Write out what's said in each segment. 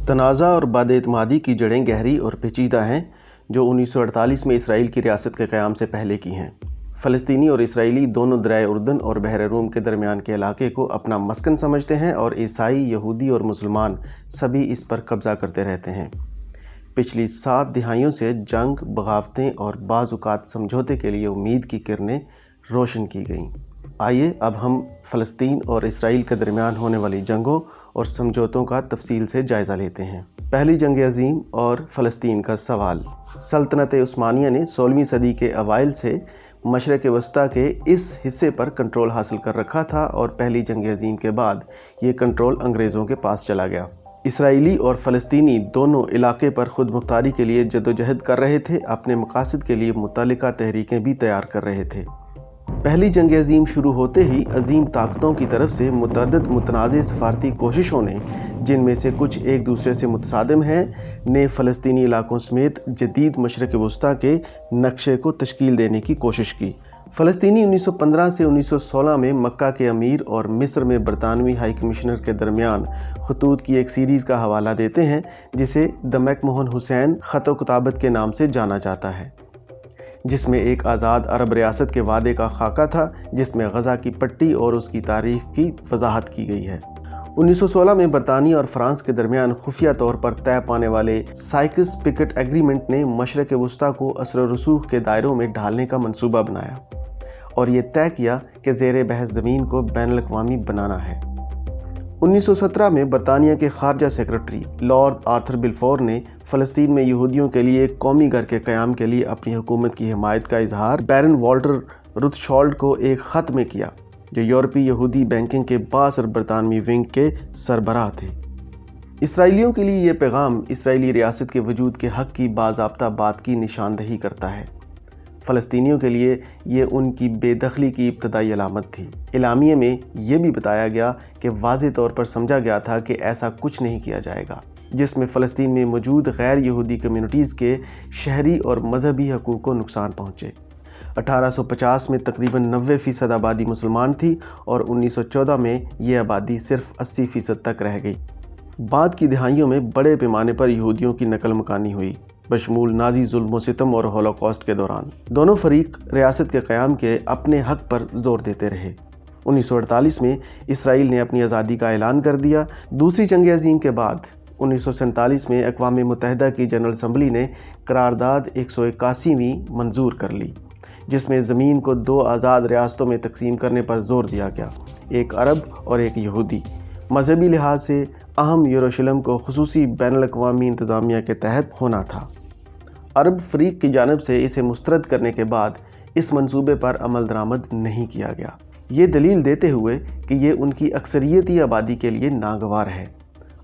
تنازع اور بد اعتمادی کی جڑیں گہری اور پیچیدہ ہیں جو 1948 میں اسرائیل کی ریاست کے قیام سے پہلے کی ہیں۔ فلسطینی اور اسرائیلی دونوں دریائے اردن اور بحر روم کے درمیان کے علاقے کو اپنا مسکن سمجھتے ہیں اور عیسائی، یہودی اور مسلمان سبھی اس پر قبضہ کرتے رہتے ہیں۔ پچھلی 7 دہائیوں سے جنگ، بغاوتیں اور بعض اوقات سمجھوتے کے لیے امید کی کرنیں روشن کی گئیں۔ آئیے اب ہم فلسطین اور اسرائیل کے درمیان ہونے والی جنگوں اور سمجھوتوں کا تفصیل سے جائزہ لیتے ہیں۔ پہلی جنگ عظیم اور فلسطین کا سوال۔ سلطنت عثمانیہ نے 16ویں صدی کے اوائل سے مشرق وسطیٰ کے اس حصے پر کنٹرول حاصل کر رکھا تھا اور پہلی جنگ عظیم کے بعد یہ کنٹرول انگریزوں کے پاس چلا گیا۔ اسرائیلی اور فلسطینی دونوں علاقے پر خود مختاری کے لیے جدوجہد کر رہے تھے، اپنے مقاصد کے لیے متعلقہ تحریکیں بھی تیار کر رہے تھے۔ پہلی جنگ عظیم شروع ہوتے ہی عظیم طاقتوں کی طرف سے متعدد متنازع سفارتی کوششوں نے، جن میں سے کچھ ایک دوسرے سے متصادم ہیں، نے فلسطینی علاقوں سمیت جدید مشرق وسطیٰ کے نقشے کو تشکیل دینے کی کوشش کی۔ فلسطینی 1915 سے 1916 میں مکہ کے امیر اور مصر میں برطانوی ہائی کمشنر کے درمیان خطوط کی ایک سیریز کا حوالہ دیتے ہیں جسے دی میک موہن حسین خط و کتابت کے نام سے جانا جاتا ہے، جس میں ایک آزاد عرب ریاست کے وعدے کا خاکہ تھا جس میں غزہ کی پٹی اور اس کی تاریخ کی وضاحت کی گئی ہے۔ 1916 میں برطانیہ اور فرانس کے درمیان خفیہ طور پر طے پانے والے سائکس پیکٹ ایگریمنٹ نے مشرق وسطیٰ کو اثر و رسوخ کے دائروں میں ڈھالنے کا منصوبہ بنایا اور یہ طے کیا کہ زیر بحث زمین کو بین الاقوامی بنانا ہے۔ 1917 میں برطانیہ کے خارجہ سیکرٹری لارڈ آرتھر بلفور نے فلسطین میں یہودیوں کے لیے ایک قومی گھر کے قیام کے لیے اپنی حکومت کی حمایت کا اظہار بیرن والٹر روتھشالڈ کو ایک خط میں کیا، جو یورپی یہودی بینکنگ کے بااثر برطانوی ونگ کے سربراہ تھے۔ اسرائیلیوں کے لیے یہ پیغام اسرائیلی ریاست کے وجود کے حق کی باضابطہ بات کی نشاندہی کرتا ہے۔ فلسطینیوں کے لیے یہ ان کی بے دخلی کی ابتدائی علامت تھی۔ اعلامیے میں یہ بھی بتایا گیا کہ واضح طور پر سمجھا گیا تھا کہ ایسا کچھ نہیں کیا جائے گا جس میں فلسطین میں موجود غیر یہودی کمیونٹیز کے شہری اور مذہبی حقوق کو نقصان پہنچے۔ 1850 میں تقریباً 90% آبادی مسلمان تھی اور 1914 میں یہ آبادی صرف 80% تک رہ گئی۔ بعد کی دہائیوں میں بڑے پیمانے پر یہودیوں کی نقل مکانی ہوئی، بشمول نازی ظلم و ستم اور ہولوکاسٹ کے دوران۔ دونوں فریق ریاست کے قیام کے اپنے حق پر زور دیتے رہے۔ 1948 میں اسرائیل نے اپنی آزادی کا اعلان کر دیا۔ دوسری جنگ عظیم کے بعد 1947 میں اقوام متحدہ کی جنرل اسمبلی نے قرارداد 181ویں منظور کر لی، جس میں زمین کو 2 آزاد ریاستوں میں تقسیم کرنے پر زور دیا گیا، ایک عرب اور ایک یہودی۔ مذہبی لحاظ سے اہم یروشلم کو خصوصی بین الاقوامی انتظامیہ کے تحت ہونا تھا۔ عرب فریق کی جانب سے اسے مسترد کرنے کے بعد اس منصوبے پر عمل درآمد نہیں کیا گیا، یہ دلیل دیتے ہوئے کہ یہ ان کی اکثریتی آبادی کے لیے ناگوار ہے۔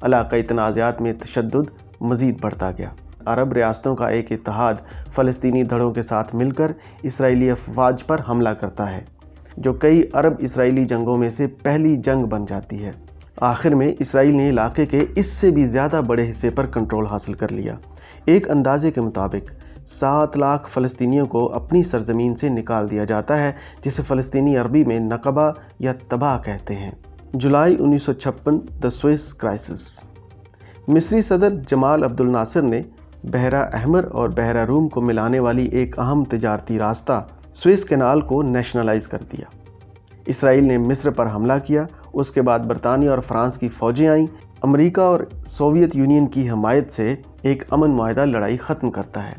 علاقائی تنازعات میں تشدد مزید بڑھتا گیا۔ عرب ریاستوں کا ایک اتحاد فلسطینی دھڑوں کے ساتھ مل کر اسرائیلی افواج پر حملہ کرتا ہے، جو کئی عرب اسرائیلی جنگوں میں سے پہلی جنگ بن جاتی ہے۔ آخر میں اسرائیل نے علاقے کے اس سے بھی زیادہ بڑے حصے پر کنٹرول حاصل کر لیا۔ ایک اندازے کے مطابق 7 لاکھ فلسطینیوں کو اپنی سرزمین سے نکال دیا جاتا ہے، جسے فلسطینی عربی میں نکبہ یا تباہ کہتے ہیں۔ جولائی 1956 دی سوئس کرائسس۔ مصری صدر جمال عبد الناصر نے بحیرہ احمر اور بحیرہ روم کو ملانے والی ایک اہم تجارتی راستہ سوئس کینال کو نیشنلائز کر دیا۔ اسرائیل نے مصر پر حملہ کیا، اس کے بعد برطانیہ اور فرانس کی فوجیں آئیں۔ امریکہ اور سوویت یونین کی حمایت سے ایک امن معاہدہ لڑائی ختم کرتا ہے،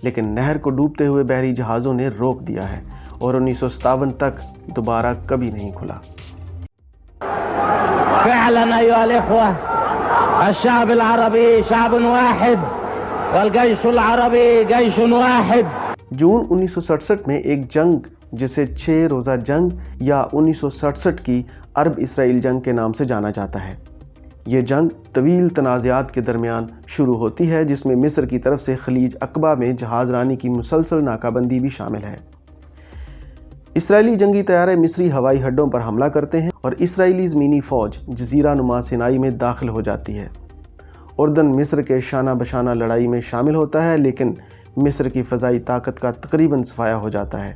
لیکن نہر کو ڈوبتے ہوئے بحری جہازوں نے روک دیا ہے اور 1957 تک دوبارہ کبھی نہیں کھلا۔ فعلا أيها الإخوة الشعب العربي شعب واحد والجيش العربي جيش واحد۔ جون 1967 میں ایک جنگ جسے 6 روزہ جنگ یا 1967 کی عرب اسرائیل جنگ کے نام سے جانا جاتا ہے۔ یہ جنگ طویل تنازعات کے درمیان شروع ہوتی ہے، جس میں مصر کی طرف سے خلیج عقبہ میں جہاز رانی کی مسلسل ناکہ بندی بھی شامل ہے۔ اسرائیلی جنگی طیارے مصری ہوائی اڈوں پر حملہ کرتے ہیں اور اسرائیلی زمینی فوج جزیرہ نما سینائی میں داخل ہو جاتی ہے۔ اردن مصر کے شانہ بشانہ لڑائی میں شامل ہوتا ہے، لیکن مصر کی فضائی طاقت کا تقریباً صفایا ہو جاتا ہے۔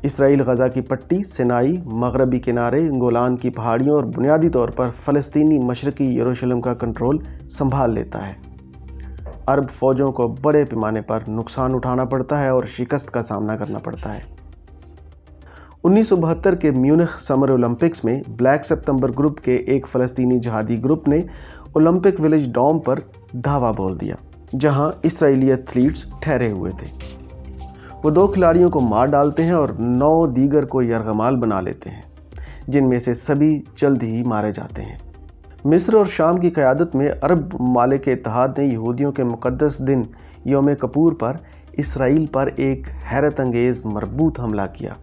اسرائیل غزہ کی پٹی، سینائی، مغربی کنارے، گولان کی پہاڑیوں اور بنیادی طور پر فلسطینی مشرقی یروشلم کا کنٹرول سنبھال لیتا ہے۔ عرب فوجوں کو بڑے پیمانے پر نقصان اٹھانا پڑتا ہے اور شکست کا سامنا کرنا پڑتا ہے۔ 1972 کے میونخ سمر اولمپکس میں بلیک ستمبر گروپ کے ایک فلسطینی جہادی گروپ نے اولمپک ولیج ڈوم پر دھاوا بول دیا، جہاں اسرائیلی ایتھلیٹس ٹھہرے ہوئے تھے۔ وہ 2 کھلاڑیوں کو مار ڈالتے ہیں اور 9 دیگر کو یرغمال بنا لیتے ہیں، جن میں سے سبھی جلد ہی مارے جاتے ہیں۔ مصر اور شام کی قیادت میں عرب ممالک کے اتحاد نے یہودیوں کے مقدس دن یوم کپور پر اسرائیل پر ایک حیرت انگیز مربوط حملہ کیا۔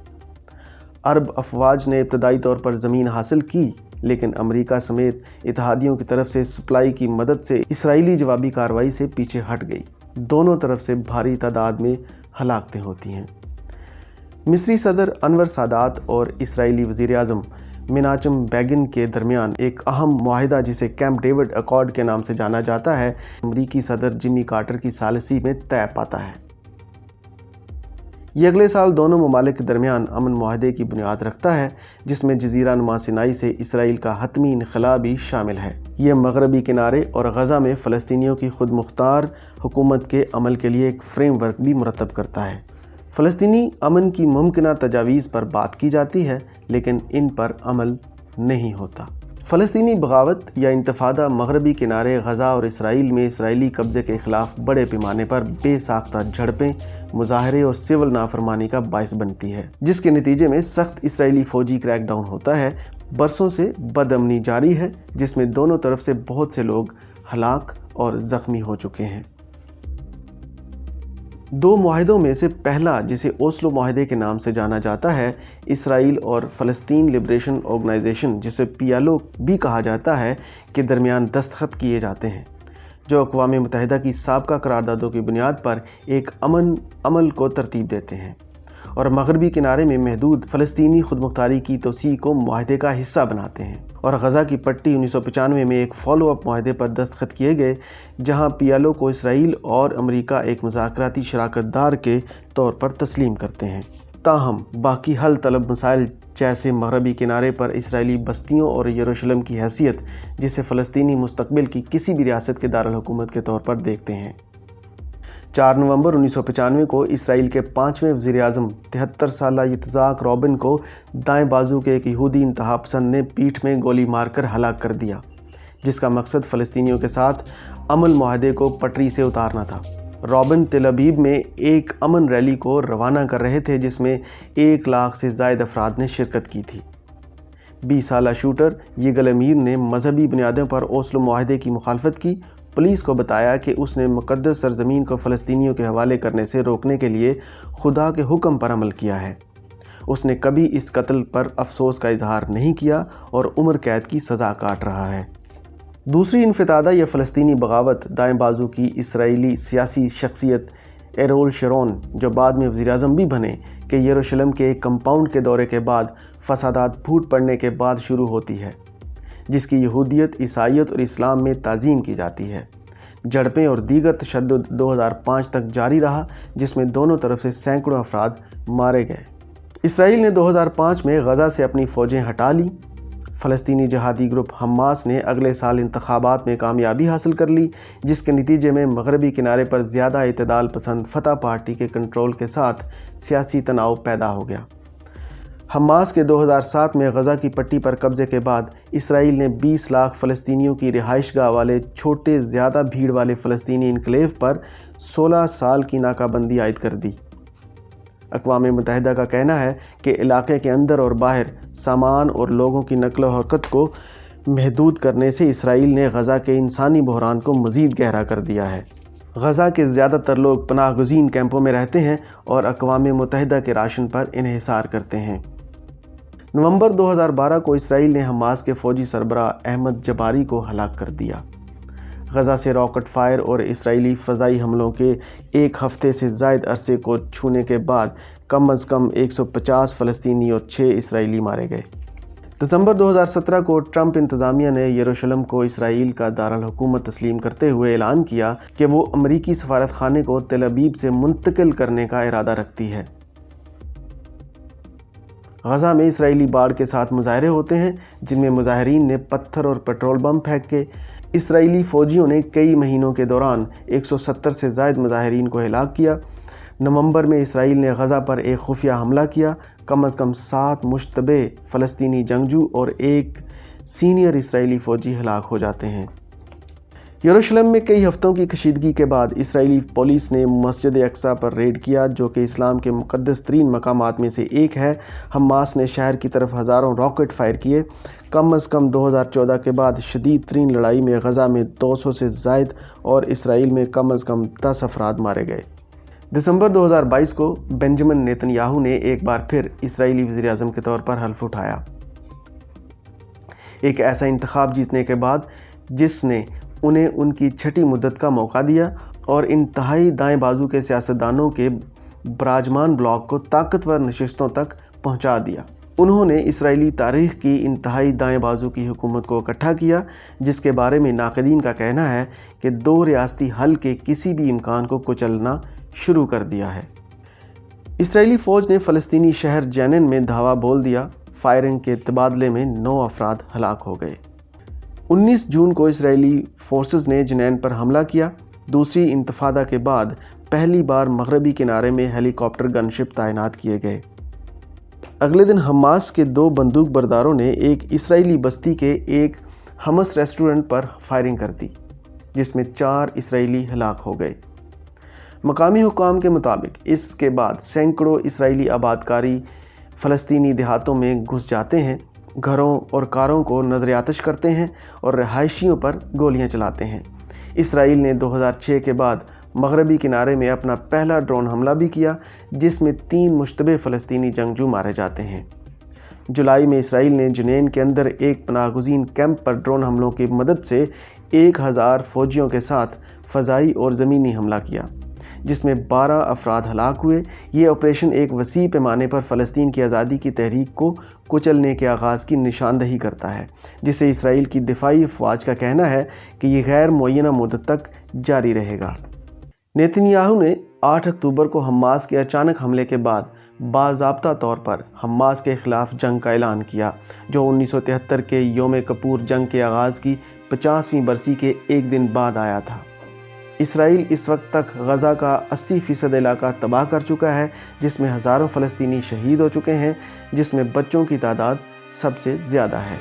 عرب افواج نے ابتدائی طور پر زمین حاصل کی، لیکن امریکہ سمیت اتحادیوں کی طرف سے سپلائی کی مدد سے اسرائیلی جوابی کارروائی سے پیچھے ہٹ گئی۔ دونوں طرف سے بھاری تعداد میں ہلاکتیں ہوتی ہیں۔ مصری صدر انور سادات اور اسرائیلی وزیر اعظم مناچم بیگن کے درمیان ایک اہم معاہدہ جسے کیمپ ڈیوڈ ایکارڈ کے نام سے جانا جاتا ہے، امریکی صدر جمی کارٹر کی ثالثی میں طے پاتا ہے۔ یہ اگلے سال دونوں ممالک کے درمیان امن معاہدے کی بنیاد رکھتا ہے، جس میں جزیرہ نما سینائی سے اسرائیل کا حتمی انخلا بھی شامل ہے۔ یہ مغربی کنارے اور غزہ میں فلسطینیوں کی خود مختار حکومت کے عمل کے لیے ایک فریم ورک بھی مرتب کرتا ہے۔ فلسطینی امن کی ممکنہ تجاویز پر بات کی جاتی ہے، لیکن ان پر عمل نہیں ہوتا۔ فلسطینی بغاوت یا انتفاضہ مغربی کنارے غزہ اور اسرائیل میں اسرائیلی قبضے کے خلاف بڑے پیمانے پر بے ساختہ جھڑپیں، مظاہرے اور سول نافرمانی کا باعث بنتی ہے، جس کے نتیجے میں سخت اسرائیلی فوجی کریک ڈاؤن ہوتا ہے۔ برسوں سے بد امنی جاری ہے، جس میں دونوں طرف سے بہت سے لوگ ہلاک اور زخمی ہو چکے ہیں۔ 2 معاہدوں میں سے پہلا، جسے اوسلو معاہدے کے نام سے جانا جاتا ہے، اسرائیل اور فلسطین لبریشن آرگنائزیشن جسے PLO بھی کہا جاتا ہے کے درمیان دستخط کیے جاتے ہیں، جو اقوام متحدہ کی سابقہ قراردادوں کی بنیاد پر ایک امن عمل کو ترتیب دیتے ہیں اور مغربی کنارے میں محدود فلسطینی خود مختاری کی توسیع کو معاہدے کا حصہ بناتے ہیں۔ اور غزہ کی پٹی 1995 میں ایک فالو اپ معاہدے پر دستخط کیے گئے، جہاں PLO کو اسرائیل اور امریکہ ایک مذاکراتی شراکت دار کے طور پر تسلیم کرتے ہیں۔ تاہم باقی حل طلب مسائل جیسے مغربی کنارے پر اسرائیلی بستیوں اور یروشلم کی حیثیت، جسے فلسطینی مستقبل کی کسی بھی ریاست کے دارالحکومت کے طور پر دیکھتے ہیں۔ 4 نومبر 1995 کو اسرائیل کے 5ویں وزیر اعظم 73 سالہ یتزاک رابن کو دائیں بازو کے ایک یہودی انتہا پسند نے پیٹھ میں گولی مار کر ہلاک کر دیا، جس کا مقصد فلسطینیوں کے ساتھ امن معاہدے کو پٹری سے اتارنا تھا۔ رابن تل ابیب میں ایک امن ریلی کو روانہ کر رہے تھے، جس میں 1 لاکھ سے زائد افراد نے شرکت کی تھی۔ 20 سالہ شوٹر یگل امیر نے مذہبی بنیادوں پر اوسلو معاہدے کی مخالفت کی۔ پولیس کو بتایا کہ اس نے مقدس سرزمین کو فلسطینیوں کے حوالے کرنے سے روکنے کے لیے خدا کے حکم پر عمل کیا ہے۔ اس نے کبھی اس قتل پر افسوس کا اظہار نہیں کیا اور عمر قید کی سزا کاٹ رہا ہے۔ دوسری انفطادہ یا فلسطینی بغاوت دائیں بازو کی اسرائیلی سیاسی شخصیت ایرول شرون، جو بعد میں وزیر اعظم بھی بنے، کہ یروشلم کے ایک کمپاؤنڈ کے دورے کے بعد فسادات پھوٹ پڑنے کے بعد شروع ہوتی ہے، جس کی یہودیت، عیسائیت اور اسلام میں تعظیم کی جاتی ہے۔ جھڑپیں اور دیگر تشدد 2005 تک جاری رہا، جس میں دونوں طرف سے سینکڑوں افراد مارے گئے۔ اسرائیل نے 2005 میں غزہ سے اپنی فوجیں ہٹا لی۔ فلسطینی جہادی گروپ حماس نے اگلے سال انتخابات میں کامیابی حاصل کر لی، جس کے نتیجے میں مغربی کنارے پر زیادہ اعتدال پسند فتح پارٹی کے کنٹرول کے ساتھ سیاسی تناؤ پیدا ہو گیا۔ حماس کے 2007 میں غزہ کی پٹی پر قبضے کے بعد اسرائیل نے 20 لاکھ فلسطینیوں کی رہائش گاہ والے چھوٹے زیادہ بھیڑ والے فلسطینی انکلیو پر 16 سال کی ناکہ بندی عائد کر دی۔ اقوام متحدہ کا کہنا ہے کہ علاقے کے اندر اور باہر سامان اور لوگوں کی نقل و حرکت کو محدود کرنے سے اسرائیل نے غزہ کے انسانی بحران کو مزید گہرا کر دیا ہے۔ غزہ کے زیادہ تر لوگ پناہ گزین کیمپوں میں رہتے ہیں اور اقوام متحدہ کے راشن پر انحصار کرتے ہیں۔ نومبر 2012 کو اسرائیل نے حماس کے فوجی سربراہ احمد جباری کو ہلاک کر دیا۔ غزہ سے راکٹ فائر اور اسرائیلی فضائی حملوں کے 1 ہفتے سے زائد عرصے کو چھونے کے بعد کم از کم 150 فلسطینی اور 6 اسرائیلی مارے گئے۔ دسمبر 2017 کو ٹرمپ انتظامیہ نے یروشلم کو اسرائیل کا دارالحکومت تسلیم کرتے ہوئے اعلان کیا کہ وہ امریکی سفارت خانے کو تل ابیب سے منتقل کرنے کا ارادہ رکھتی ہے۔ غزہ میں اسرائیلی باڑ کے ساتھ مظاہرے ہوتے ہیں جن میں مظاہرین نے پتھر اور پیٹرول بم پھینک کے اسرائیلی فوجیوں نے کئی مہینوں کے دوران 170 سے زائد مظاہرین کو ہلاک کیا۔ نومبر میں اسرائیل نے غزہ پر ایک خفیہ حملہ کیا۔ کم از کم 7 مشتبہ فلسطینی جنگجو اور ایک سینئر اسرائیلی فوجی ہلاک ہو جاتے ہیں۔ یروشلم میں کئی ہفتوں کی کشیدگی کے بعد اسرائیلی پولیس نے مسجد اقصی پر ریڈ کیا جو کہ اسلام کے مقدس ترین مقامات میں سے ایک ہے۔ حماس نے شہر کی طرف ہزاروں راکٹ فائر کیے۔ کم از کم 2014 کے بعد شدید ترین لڑائی میں غزہ میں 200 سے زائد اور اسرائیل میں کم از کم 10 افراد مارے گئے۔ دسمبر 2022 کو بنجمن نیتن یاہو نے ایک بار پھر اسرائیلی وزیر اعظم کے طور پر حلف اٹھایا، ایک ایسا انتخاب جیتنے کے بعد جس نے انہیں ان کی چھٹی مدت کا موقع دیا اور انتہائی دائیں بازو کے سیاستدانوں کے براجمان بلاک کو طاقتور نشستوں تک پہنچا دیا۔ انہوں نے اسرائیلی تاریخ کی انتہائی دائیں بازو کی حکومت کو اکٹھا کیا جس کے بارے میں ناقدین کا کہنا ہے کہ 2 ریاستی حل کے کسی بھی امکان کو کچلنا شروع کر دیا ہے۔ اسرائیلی فوج نے فلسطینی شہر جنین میں دھاوا بول دیا۔ فائرنگ کے تبادلے میں 9 افراد ہلاک ہو گئے۔ 19 جون کو اسرائیلی فورسز نے جنین پر حملہ کیا۔ دوسری انتفاضہ کے بعد پہلی بار مغربی کنارے میں ہیلی کاپٹر گن شپ تعینات کیے گئے۔ اگلے دن حماس کے 2 بندوق برداروں نے ایک اسرائیلی بستی کے ایک ہمس ریسٹورنٹ پر فائرنگ کر دی جس میں 4 اسرائیلی ہلاک ہو گئے۔ مقامی حکام کے مطابق اس کے بعد سینکڑوں اسرائیلی آبادکاری فلسطینی دیہاتوں میں گھس جاتے ہیں، گھروں اور کاروں کو نظر آتش کرتے ہیں اور رہائشیوں پر گولیاں چلاتے ہیں۔ اسرائیل نے 2006 کے بعد مغربی کنارے میں اپنا پہلا ڈرون حملہ بھی کیا جس میں 3 مشتبہ فلسطینی جنگجو مارے جاتے ہیں۔ جولائی میں اسرائیل نے جنین کے اندر ایک پناہ گزین کیمپ پر ڈرون حملوں کی مدد سے 1000 فوجیوں کے ساتھ فضائی اور زمینی حملہ کیا جس میں 12 افراد ہلاک ہوئے۔ یہ آپریشن ایک وسیع پیمانے پر فلسطین کی آزادی کی تحریک کو کچلنے کے آغاز کی نشاندہی کرتا ہے، جسے اسرائیل کی دفاعی افواج کا کہنا ہے کہ یہ غیر معینہ مدت تک جاری رہے گا۔ نیتن یاہو نے 8 اکتوبر کو حماس کے اچانک حملے کے بعد باضابطہ طور پر حماس کے خلاف جنگ کا اعلان کیا جو 1973 کے یوم کپور جنگ کے آغاز کی 50ویں برسی کے ایک دن بعد آیا تھا۔ اسرائیل اس وقت تک غزہ کا 80% علاقہ تباہ کر چکا ہے جس میں ہزاروں فلسطینی شہید ہو چکے ہیں، جس میں بچوں کی تعداد سب سے زیادہ ہے۔